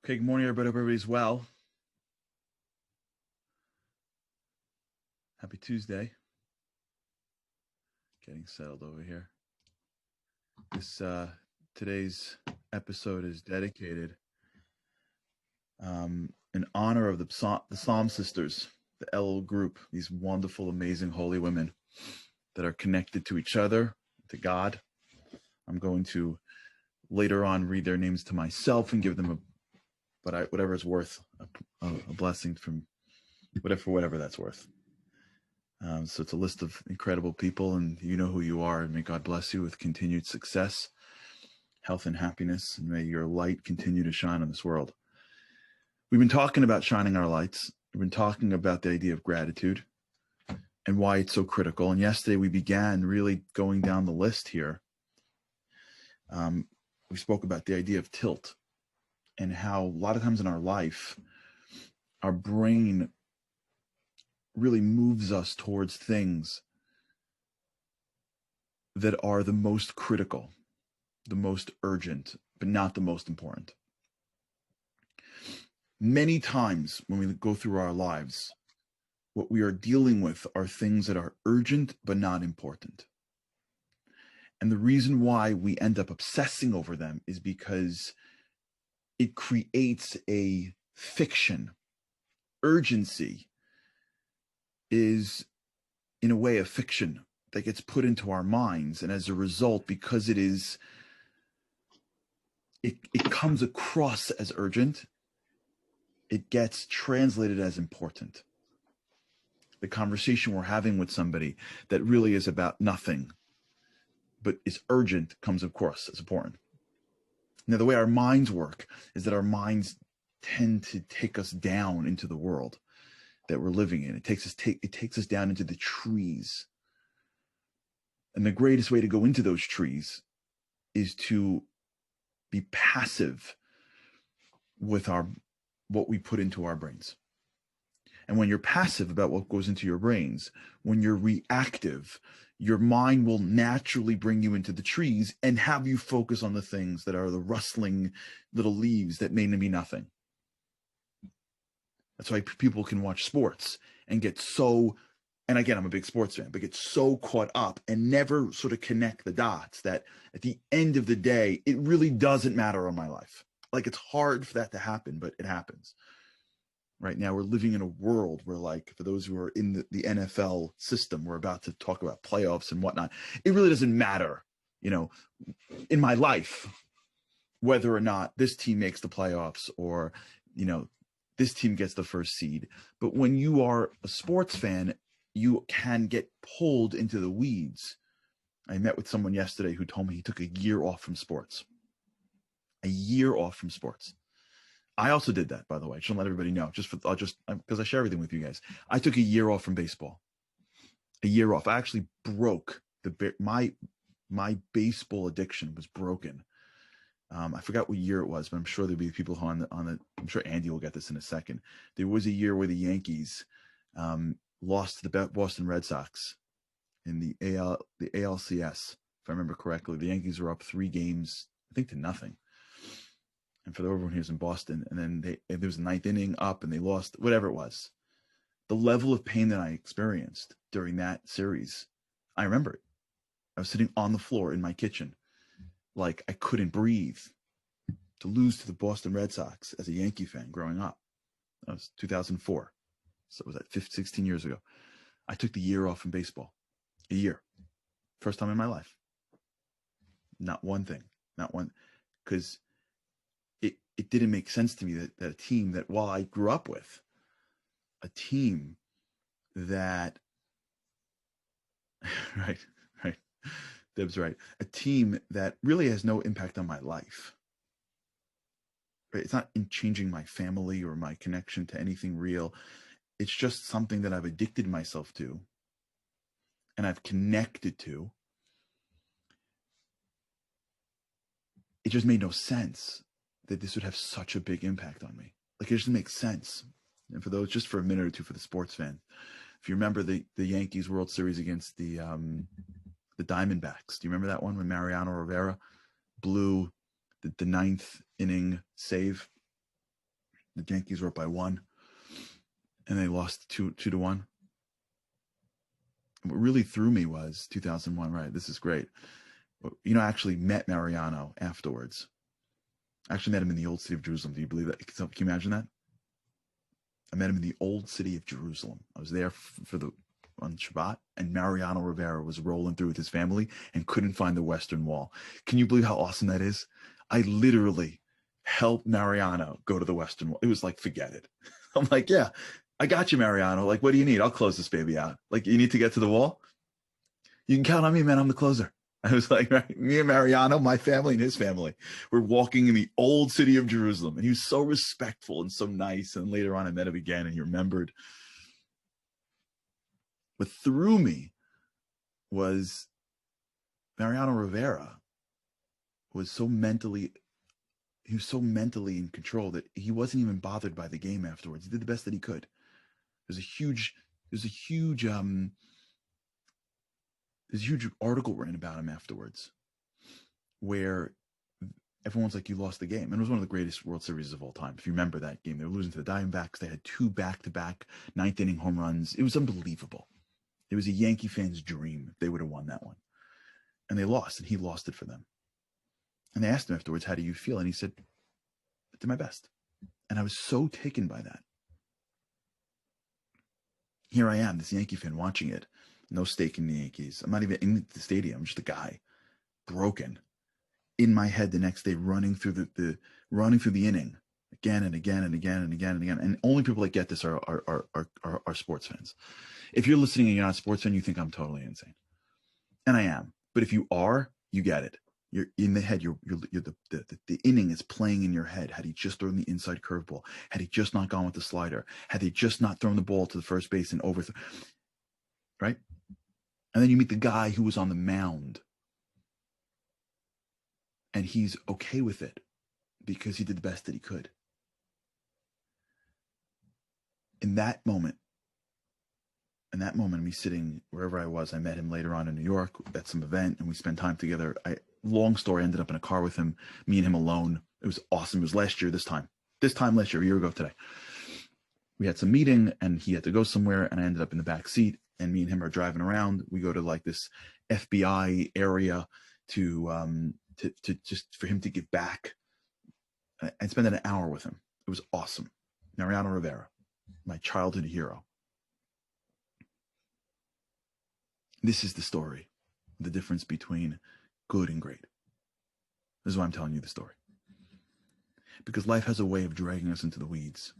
Okay, good morning, everybody. Hope everybody's well. Happy Tuesday. Getting settled over here. This today's episode is dedicated in honor of the Psalm Sisters, the El group, these wonderful, amazing, holy women that are connected to each other, to God. I'm going to later on read their names to myself and give them whatever is worth a blessing from whatever that's worth. So it's a list of incredible people, and you know who you are, and may God bless you with continued success, health, and happiness, and may your light continue to shine on this world. We've been talking about shining our lights. We've been talking about the idea of gratitude and why it's so critical. And yesterday we began really going down the list here. We spoke about the idea of tilt and how a lot of times in our life, our brain really moves us towards things that are the most critical, the most urgent, but not the most important. Many times when we go through our lives, what we are dealing with are things that are urgent but not important. And the reason why we end up obsessing over them is because it creates a fiction. Urgency is, in a way, a fiction that gets put into our minds. And as a result, because it comes across as urgent, it gets translated as important. The conversation we're having with somebody that really is about nothing, but is urgent, comes across as important. Now, the way our minds work is that our minds tend to take us down into the world that we're living in. It takes us down into the trees. And the greatest way to go into those trees is to be passive with what we put into our brains. And when you're passive about what goes into your brains, when you're reactive, your mind will naturally bring you into the trees and have you focus on the things that are the rustling little leaves that may be nothing. That's why people can watch sports and get so, and again, I'm a big sports fan, but get so caught up and never sort of connect the dots that at the end of the day, it really doesn't matter on my life. Like, it's hard for that to happen, but it happens. Right now, we're living in a world where, like, for those who are in the NFL system, we're about to talk about playoffs and whatnot. It really doesn't matter, in my life, whether or not this team makes the playoffs or, this team gets the first seed. But when you are a sports fan, you can get pulled into the weeds. I met with someone yesterday who told me he took a year off from sports. A year off from sports. I also did that, by the way. I should let everybody know, because I share everything with you guys. I took a year off from baseball. A year off. I actually broke my baseball addiction was broken. I forgot what year it was, but I'm sure there'll be people on the. I'm sure Andy will get this in a second. There was a year where the Yankees lost to the Boston Red Sox in the ALCS, if I remember correctly. The Yankees were up 3 games, I think, to nothing. And for everyone who's in Boston, and then there was a 9th inning up, and they lost, whatever it was. The level of pain that I experienced during that series, I remember it. I was sitting on the floor in my kitchen, like I couldn't breathe. To lose to the Boston Red Sox as a Yankee fan growing up, that was 2004. So it was that 16 years ago. I took the year off from baseball. A year. First time in my life. Not one thing. Not one. Because it didn't make sense to me that a team that, while I grew up with, a team that, right, Deb's right, a team that really has no impact on my life. Right? It's not in changing my family or my connection to anything real. It's just something that I've addicted myself to and I've connected to. It just made no sense that this would have such a big impact on me. Like, it just makes sense. And for those, just for a minute or two, for the sports fan, if you remember the Yankees World Series against the Diamondbacks, do you remember that one when Mariano Rivera blew the 9th inning save? The Yankees were up by 1, and they lost 2-1. What really threw me was 2001. Right, this is great. I actually met Mariano afterwards. I actually met him in the old city of Jerusalem. Do you believe that? Can you imagine that? I met him in the old city of Jerusalem. I was there on Shabbat, and Mariano Rivera was rolling through with his family and couldn't find the Western Wall. Can you believe how awesome that is? I literally helped Mariano go to the Western Wall. It was like, forget it. I'm like, yeah, I got you, Mariano. Like, what do you need? I'll close this baby out. Like, you need to get to the wall? You can count on me, man. I'm the closer. I was like, right, me and Mariano, my family and his family, we're walking in the old city of Jerusalem. And he was so respectful and so nice. And later on, I met him again, and he remembered. What threw me was Mariano Rivera was so mentally in control that he wasn't even bothered by the game afterwards. He did the best that he could. There's a huge article written about him afterwards where everyone's like, you lost the game. And it was one of the greatest World Series of all time. If you remember that game, they were losing to the Diamondbacks. They had 2 back-to-back ninth-inning home runs. It was unbelievable. It was a Yankee fan's dream if they would have won that one. And they lost, and he lost it for them. And they asked him afterwards, how do you feel? And he said, I did my best. And I was so taken by that. Here I am, this Yankee fan, watching it. No stake in the Yankees. I'm not even in the stadium. I'm just a guy, broken. In my head the next day, running through the inning again and again and again and again and again. And only people that get this are sports fans. If you're listening and you're not a sports fan, you think I'm totally insane. And I am. But if you are, you get it. You're in the head. The inning is playing in your head. Had he just thrown the inside curveball, had he just not gone with the slider, had they just not thrown the ball to the first base and overthrown, right? And then you meet the guy who was on the mound, and he's okay with it because he did the best that he could. In that moment, me sitting wherever I was, I met him later on in New York at some event, and we spent time together. Long story, I ended up in a car with him, me and him alone. It was awesome. It was last year, this time last year, a year ago today. We had some meeting, and he had to go somewhere, and I ended up in the back seat, and me and him are driving around. We go to like this FBI area to just for him to give back. I spent an hour with him. It was awesome. Mariano Rivera, my childhood hero. This is the story, the difference between good and great. This is why I'm telling you the story. Because life has a way of dragging us into the weeds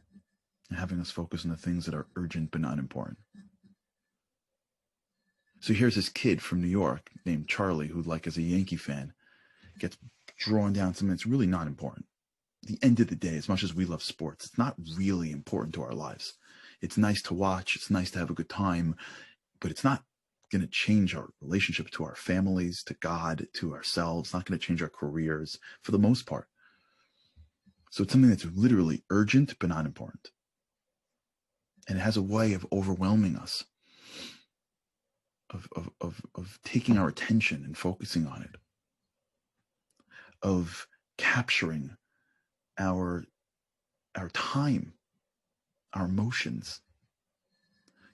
and having us focus on the things that are urgent but not important. So here's this kid from New York named Charlie who, like, as a Yankee fan, gets drawn down something that's really not important. At the end of the day, as much as we love sports, it's not really important to our lives. It's nice to watch. It's nice to have a good time, but it's not going to change our relationship to our families, to God, to ourselves. It's not going to change our careers for the most part. So it's something that's literally urgent but not important. And it has a way of overwhelming us, of taking our attention and focusing on it, of capturing our time, our emotions.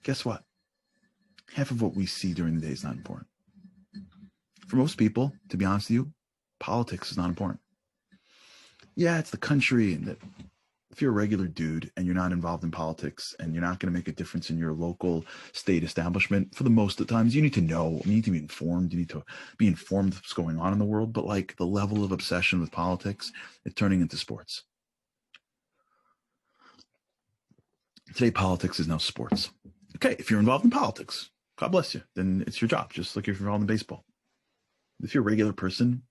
Guess what? Half of what we see during the day is not important. For most people, to be honest with you, politics is not important. Yeah, it's the country, and that if you're a regular dude and you're not involved in politics and you're not going to make a difference in your local state establishment, for the most of the times, you need to know, you need to be informed, you need to be informed of what's going on in the world. But like, the level of obsession with politics is turning into sports. Today, politics is now sports. Okay, if you're involved in politics, God bless you, then it's your job, just like if you're involved in baseball. If you're a regular person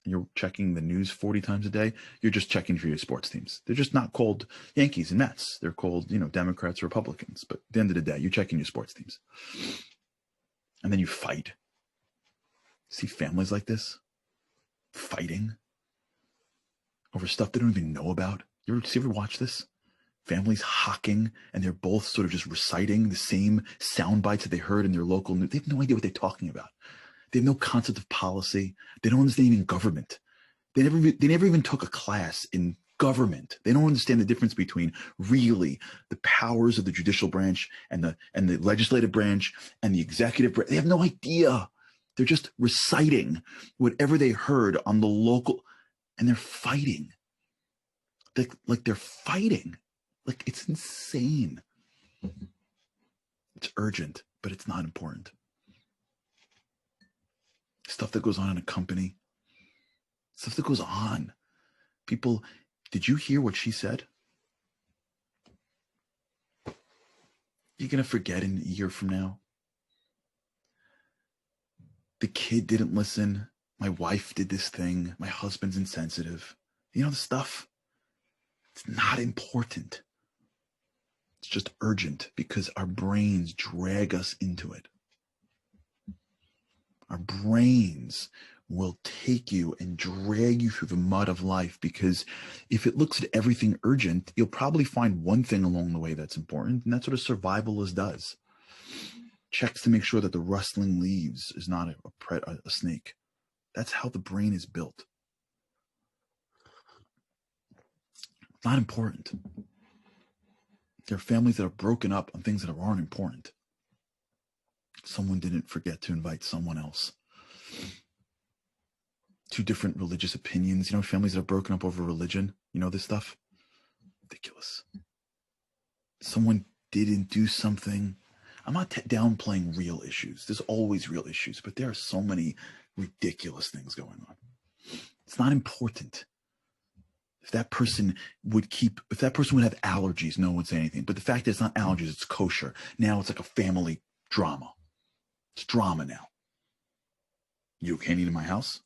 and you're checking the news 40 times a day, you're just checking for your sports teams. They're just not called Yankees and Mets. They're called, Democrats or Republicans. But at the end of the day, you're checking your sports teams. And then you fight. See families like this fighting over stuff they don't even know about. You ever watch this? Families hawking, and they're both sort of just reciting the same sound bites that they heard in their local news. They have no idea what they're talking about. They have no concept of policy. They don't understand even government. They never even took a class in government. They don't understand the difference between really the powers of the judicial branch and the legislative branch and the executive branch. They have no idea. They're just reciting whatever they heard on the local, and they're fighting. Like they're fighting. Like, it's insane. It's urgent, but it's not important. Stuff that goes on in a company. Stuff that goes on. People, did you hear what she said? You're going to forget in a year from now. The kid didn't listen. My wife did this thing. My husband's insensitive. You know the stuff? It's not important. It's just urgent because our brains drag us into it. Our brains will take you and drag you through the mud of life, because if it looks at everything urgent, you'll probably find one thing along the way that's important, and that's what a survivalist does. Checks to make sure that the rustling leaves is not a snake. That's how the brain is built. It's not important. There are families that are broken up on things that aren't important. Someone didn't forget to invite someone else. Two different religious opinions. You know, families that are broken up over religion. You know this stuff? Ridiculous. Someone didn't do something. I'm not downplaying real issues. There's always real issues, but there are so many ridiculous things going on. It's not important. If that person would have allergies, no one would say anything. But the fact that it's not allergies, it's kosher. Now it's like a family drama. It's drama now. You can't eat in my house?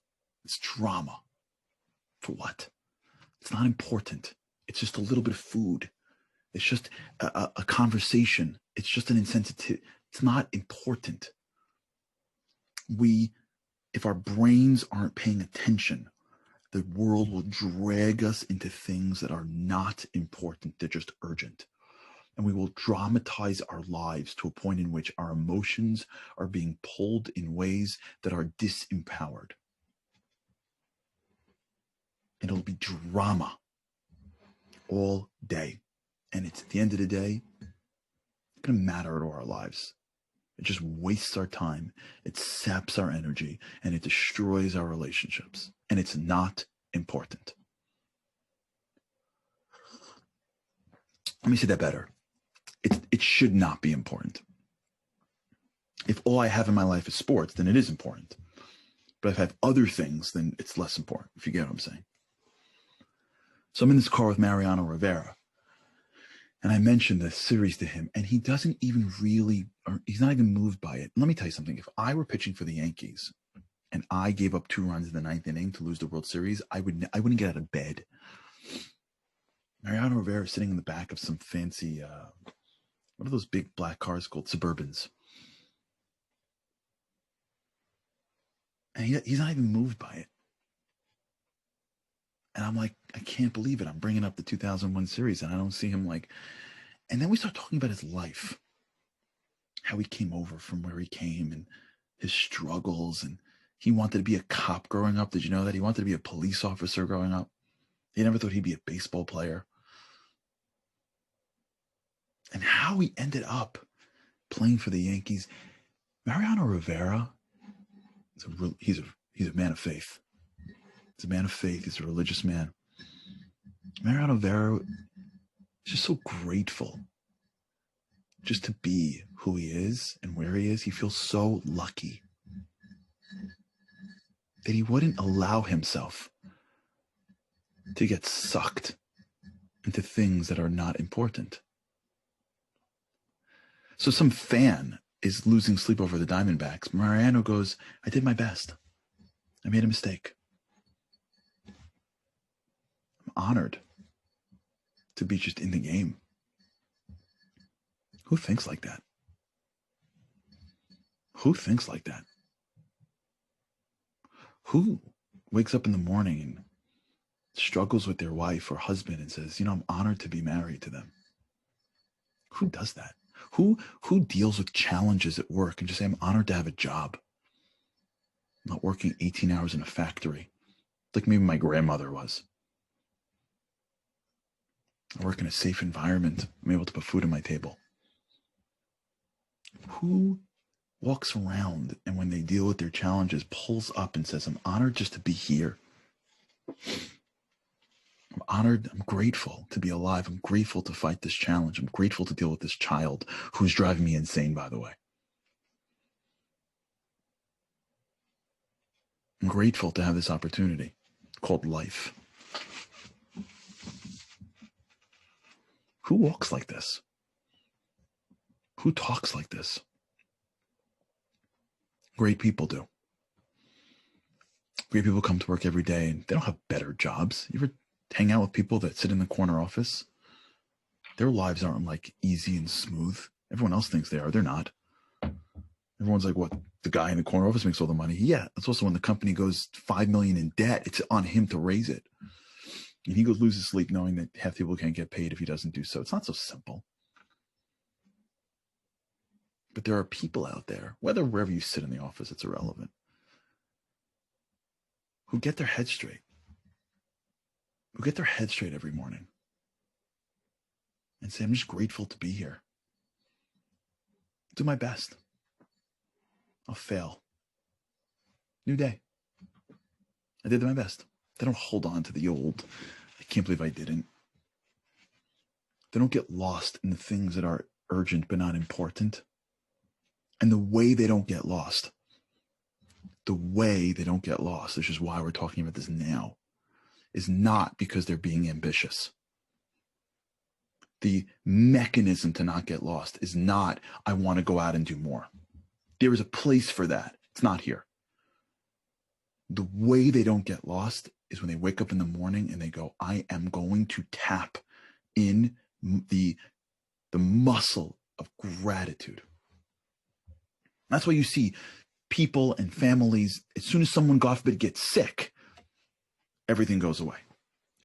It's drama. For what? It's not important. It's just a little bit of food. It's just a conversation. It's just an insensitive. It's not important. If our brains aren't paying attention, the world will drag us into things that are not important. They're just urgent. And we will dramatize our lives to a point in which our emotions are being pulled in ways that are disempowered. And it'll be drama all day. And it's at the end of the day, it's going to matter to our lives. It just wastes our time. It saps our energy, and it destroys our relationships. And it's not important. Let me say that better. It should not be important. If all I have in my life is sports, then it is important. But if I have other things, then it's less important, if you get what I'm saying. So I'm in this car with Mariano Rivera, and I mentioned this series to him, and he doesn't even he's not even moved by it. Let me tell you something. If I were pitching for the Yankees and I gave up 2 runs in the 9th inning to lose the World Series, I wouldn't get out of bed. Mariano Rivera is sitting in the back of some fancy, what are those big black cars called? Suburbans. And he's not even moved by it. And I'm like, I can't believe it. I'm bringing up the 2001 series, and I don't see him like. And then we start talking about his life, how he came over from where he came, and his struggles. And he wanted to be a cop growing up. Did you know that? He wanted to be a police officer growing up. He never thought he'd be a baseball player. And how he ended up playing for the Yankees. Mariano Rivera, he's a man of faith. He's a man of faith. He's a religious man. Mariano Rivera is just so grateful just to be who he is and where he is. He feels so lucky that he wouldn't allow himself to get sucked into things that are not important. So some fan is losing sleep over the Diamondbacks. Mariano goes, I did my best. I made a mistake. I'm honored to be just in the game. Who thinks like that? Who thinks like that? Who wakes up in the morning and struggles with their wife or husband and says, I'm honored to be married to them? Who does that? Who deals with challenges at work and just say, I'm honored to have a job? I'm not working 18 hours in a factory like maybe my grandmother was. I work in a safe environment. I'm able to put food on my table. Who walks around and when they deal with their challenges, pulls up and says, I'm honored just to be here. I'm honored. I'm grateful to be alive. I'm grateful to fight this challenge. I'm grateful to deal with this child who's driving me insane, by the way. I'm grateful to have this opportunity called life. Who walks like this? Who talks like this? Great people do. Great people come to work every day and they don't have better jobs. You ever hang out with people that sit in the corner office? Their lives aren't like easy and smooth. Everyone else thinks they are. They're not. Everyone's like, what? The guy in the corner office makes all the money. Yeah, that's also when the company goes $5 million in debt. It's on him to raise it. And he goes loses sleep knowing that half people can't get paid if he doesn't do so. It's not so simple. But there are people out there, wherever you sit in the office, it's irrelevant, who get their head straight. Who get their head straight every morning and say, I'm just grateful to be here. Do my best. I'll fail. New day. I did my best. They don't hold on to the old. I can't believe I didn't. They don't get lost in the things that are urgent but not important. And the way they don't get lost, which is why we're talking about this now, is not because they're being ambitious. The mechanism to not get lost is not, I want to go out and do more. There is a place for that. It's not here. The way they don't get lost is when they wake up in the morning and they go, I am going to tap in the muscle of gratitude. That's why you see people and families, as soon as someone, God forbid, gets sick, everything goes away.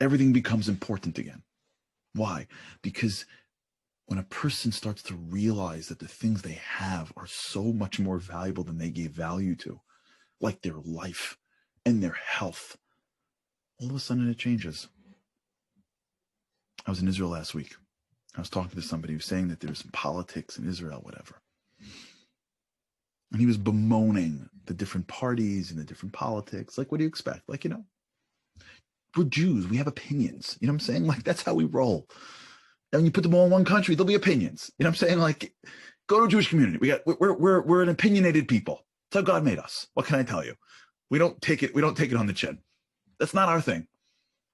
Everything becomes important again. Why? Because when a person starts to realize that the things they have are so much more valuable than they gave value to, like their life and their health, all of a sudden it changes. I was in Israel last week. I was talking to somebody who was saying that there's some politics in Israel, whatever. And he was bemoaning the different parties and the different politics. Like, what do you expect? Like, we're Jews. We have opinions. You know what I'm saying? Like, that's how we roll. And when you put them all in one country, there'll be opinions. You know what I'm saying? Like, go to a Jewish community. We're an opinionated people. That's how God made us. What can I tell you? We don't take it on the chin. That's not our thing.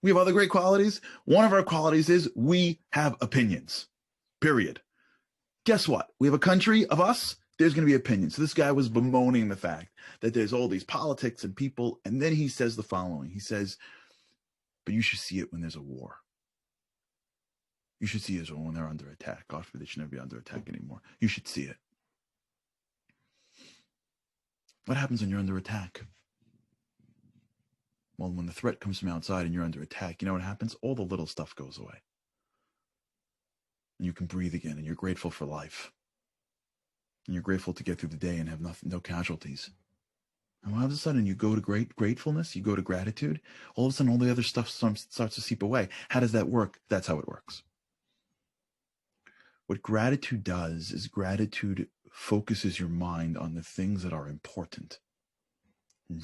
We have other great qualities. One of our qualities is we have opinions. Period. Guess what? We have a country of us. There's going to be opinions. So this guy was bemoaning the fact that there's all these politics and people. And then he says the following. He says, but you should see it when there's a war. You should see Israel when they're under attack. God forbid they should never be under attack anymore. You should see it. What happens when you're under attack? Well, when the threat comes from outside and you're under attack, you know what happens? All the little stuff goes away. And you can breathe again, and you're grateful for life. And you're grateful to get through the day and have no casualties. And all of a sudden, you go to gratefulness, you go to gratitude, all of a sudden, all the other stuff starts to seep away. How does that work? That's how it works. What gratitude does is gratitude focuses your mind on the things that are important,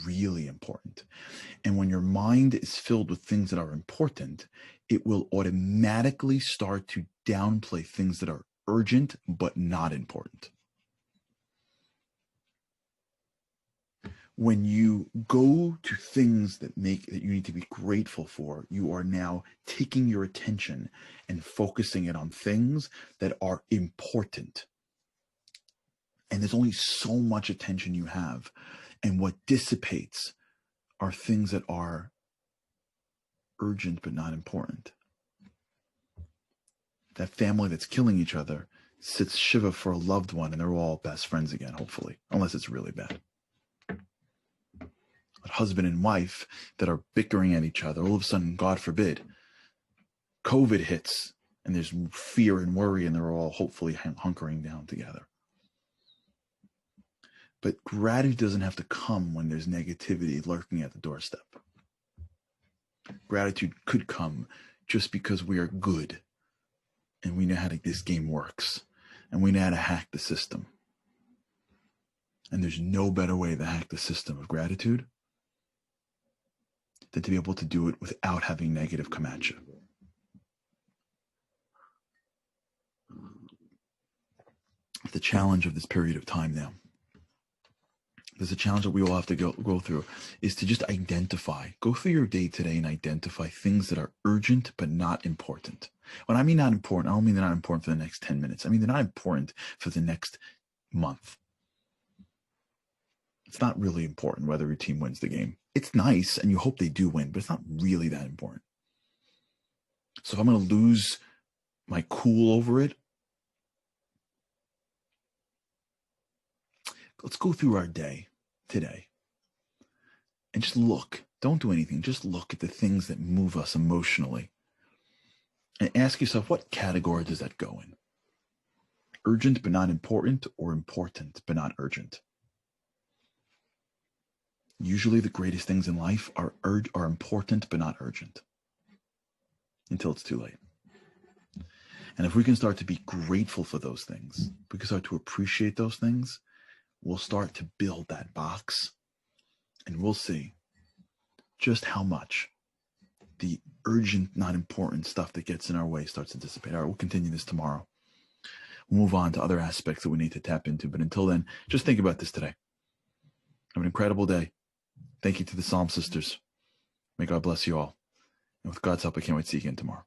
really important. And when your mind is filled with things that are important, it will automatically start to downplay things that are urgent but not important. When you go to things that you need to be grateful for, you are now taking your attention and focusing it on things that are important. And there's only so much attention you have. And what dissipates are things that are urgent but not important. That family that's killing each other sits Shiva for a loved one and they're all best friends again, hopefully, unless it's really bad. But husband and wife that are bickering at each other, all of a sudden, God forbid, COVID hits and there's fear and worry and they're all hopefully hunkering down together. But gratitude doesn't have to come when there's negativity lurking at the doorstep. Gratitude could come just because we are good, and we know how this game works, and we know how to hack the system. And there's no better way to hack the system of gratitude than to be able to do it without having negative come at you. The challenge of this period of time now, there's a challenge that we all have to go through, is to just go through your day today and identify things that are urgent but not important. When I mean not important, I don't mean they're not important for the next 10 minutes. I mean they're not important for the next month. It's not really important whether your team wins the game. It's nice, and you hope they do win, but it's not really that important. So if I'm going to lose my cool over it, let's go through our day today and just look. Don't do anything. Just look at the things that move us emotionally and ask yourself, what category does that go in? Urgent but not important, or important but not urgent? Usually the greatest things in life are important but not urgent until it's too late. And if we can start to be grateful for those things, we can start to appreciate those things, we'll start to build that box, and we'll see just how much the urgent, not important stuff that gets in our way starts to dissipate. All right, we'll continue this tomorrow. We'll move on to other aspects that we need to tap into. But until then, just think about this today. Have an incredible day. Thank you to the Psalm Sisters. May God bless you all. And with God's help, I can't wait to see you again tomorrow.